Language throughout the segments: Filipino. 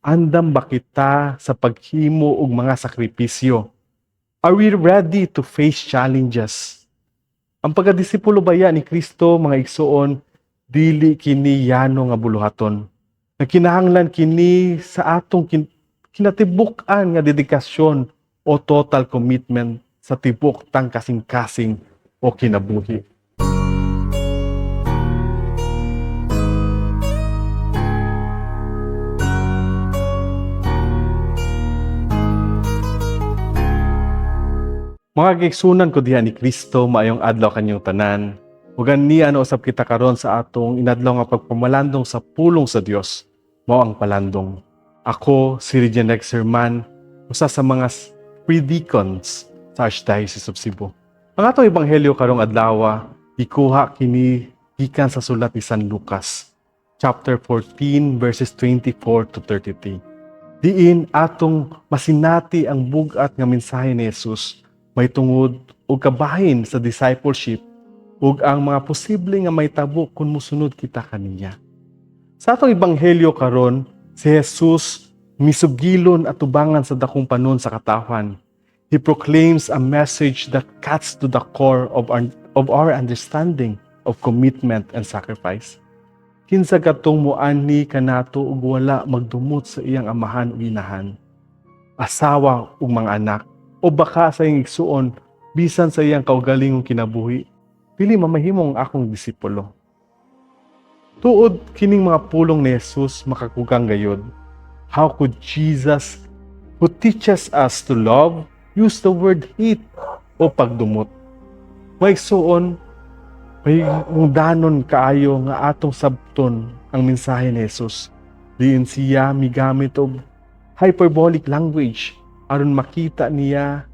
Andam ba kita sa paghimo og mga sakripisyo? Are we ready to face challenges? Ang pagkadisipulo baya ni Kristo, mga igsoon, dili kini yano nga buluhaton. Nakinahanglan kini sa atong kinatibuk-an nga dedikasyon o total commitment sa tibok tang kasing-kasing o kinabuhi. Mga kaigsunan ko diha ni Kristo, maayong adlaw kanyang tanan. Ugan niya usab kita karon sa atong inadlaw nga pagpamalandong sa pulong sa Dios. Mao ang palandong. Ako si Regent Rex Herman, usa sa mga pre-deacons sa Archdiocese of Cebu. Ang atong ebanghelyo karong adlaw ikuha kini gikan sa sulat ni San Lucas, chapter 14 verses 24 to 33. Diin atong masinati ang bugat nga mensahe ni Jesus may tungod o kabahin sa discipleship ug ang mga posible nga may tabo kung musunod kita kaniya. Sa atong ebanghelyo karon, si Jesus misugilon at tubangan sa dakong panon sa katawhan. He proclaims a message that cuts to the core of our understanding of commitment and sacrifice. Kinsa katong muani kanato ug wala magdumot sa iyang amahan ug inahan, asawa ug mga anak, o baka sa iyang igsuon, bisan sa iyang kaugalingong kinabuhi, dili mamahimong akong disipulo. Tuod kining mga pulong ni Jesus makakugang gayod. How could Jesus, who teaches us to love, use the word hate o pagdumot? May igsuon, may danon kaayo nga atong sabton ang mensahe ni Jesus. Diin siya migamit og hyperbolic language aron makita niya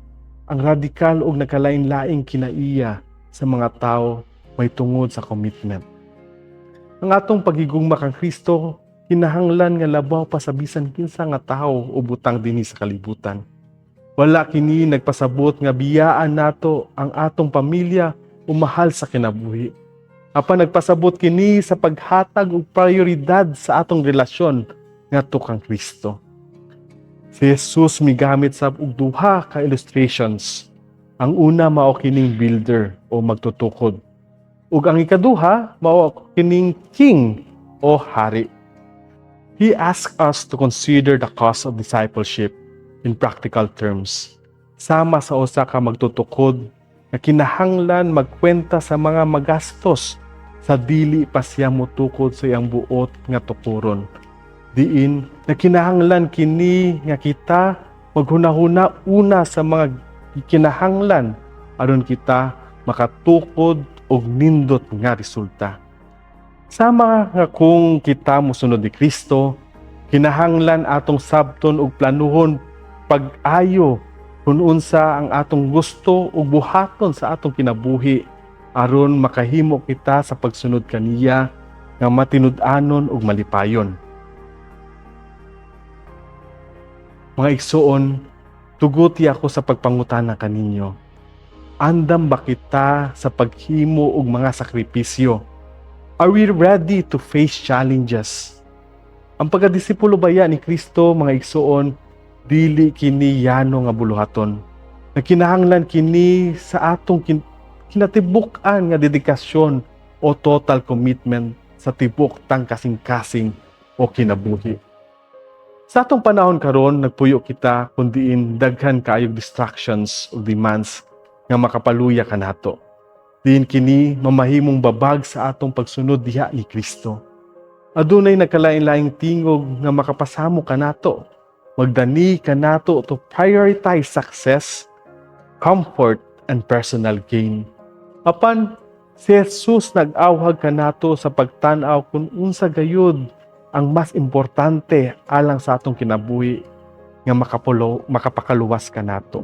ang radikal ug nakalain-laing kinaiya sa mga tao may tungod sa commitment. Ang atong pagigugma kang Kristo kinahanglan nga labaw pa sa bisan kinsa nga tawo o butang dinhi sa kalibutan. Wala kini nagpasabot nga biyaan nato ang atong pamilya o mahal sa kinabuhi. Apan nagpasabot kini sa paghatag og prioridad sa atong relasyon ngadto kang Kristo. Si Jesus migamit sa og duha ka illustrations. Ang una mao kining builder o magtutukod. Ug ang ikaduha mao kining king o hari. He asks us to consider the cost of discipleship in practical terms. Sama sa usa ka magtutukod na kinahanglan magkwenta sa mga magastos sa dili pa siya motukod sa iyang buot nga tukuron. Diin na kinahanglan kini nga kita maghunahuna una sa mga kinahanglan aron kita makatukod og nindot nga resulta. Sama nga kung kita mosunod ni Kristo, kinahanglan atong sabton og planuhon pag-ayo kung unsa ang atong gusto ug buhaton sa atong kinabuhi aron makahimo kita sa pagsunod kaniya nga matinud-anon ug malipayon. Mga igsuon, tuguti ako sa pagpangutana kaninyo. Andam ba kita sa paghimo og mga sakripisyo? Are we ready to face challenges? Ang pagkadisipulo baya ni Kristo, mga igsuon, dili kini yano nga buluhaton. Nakinahanglan kini sa atong kinatibuk-an nga dedikasyon o total commitment sa tibok tang kasing-kasing o kinabuhi. Sa atong panahon karon, nagpuyo kita kundiin daghan kaayog distractions o demands nga makapaluya kanato. Diin kini mamahimong babag sa atong pagsunod diha ni Kristo. Adunay nagkalain-laing tingog nga makapasamo kanato. Magdani kanato to prioritize success, comfort, and personal gain. Apan si Jesus nag-awhag kanato sa pagtan-aw kung unsa gayud ang mas importante alang sa atong kinabuhi nga makapakaluwas kanato.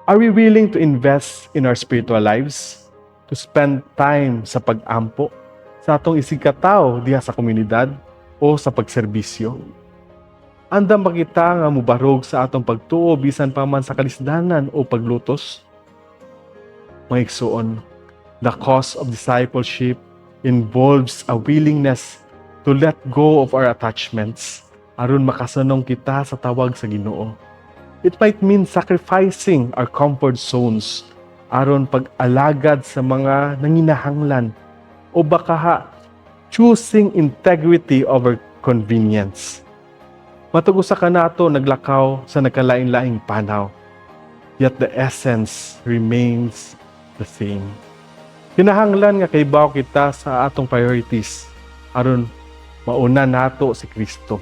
Are we willing to invest in our spiritual lives? To spend time sa pag-ampo sa atong isigkataw diha sa komunidad o sa pagserbisyo? Andam ba kita nga mubarog sa atong pagtuo bisan pa man sa kalisdanan o paglutos? Mga igsuon, the cost of discipleship involves a willingness to let go of our attachments, aron makasanong kita sa tawag sa Ginoo. It might mean sacrificing our comfort zones aron pag-alagad sa mga nanginahanglan o baka choosing integrity over convenience. Matag usa ka nato naglakaw sa nagkalain-laing panaw, yet the essence remains the same. Kinahanglan nga kaibaw kita sa atong priorities aron mauna nato si Kristo.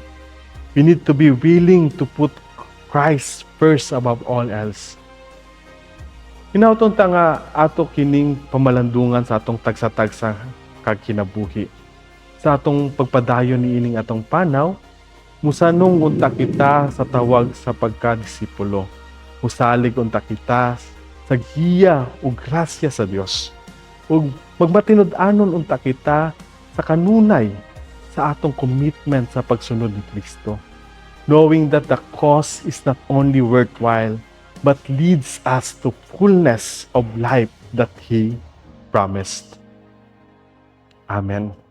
We need to be willing to put Christ first above all else. Hinauton ta nga ato kining pamalandungan sa atong tagsa-tagsa kag kinabuhi. Sa atong pagpadayon niining atong panaw, musanong unta kita sa tawag sa pagkadisipulo. Musalig unta kita sa giya ug grasya sa Dios. Ug magmatinud-anon unta kita sa kanunay sa atong commitment sa pagsunod ni Kristo. Knowing that the cause is not only worthwhile, but leads us to fullness of life that He promised. Amen.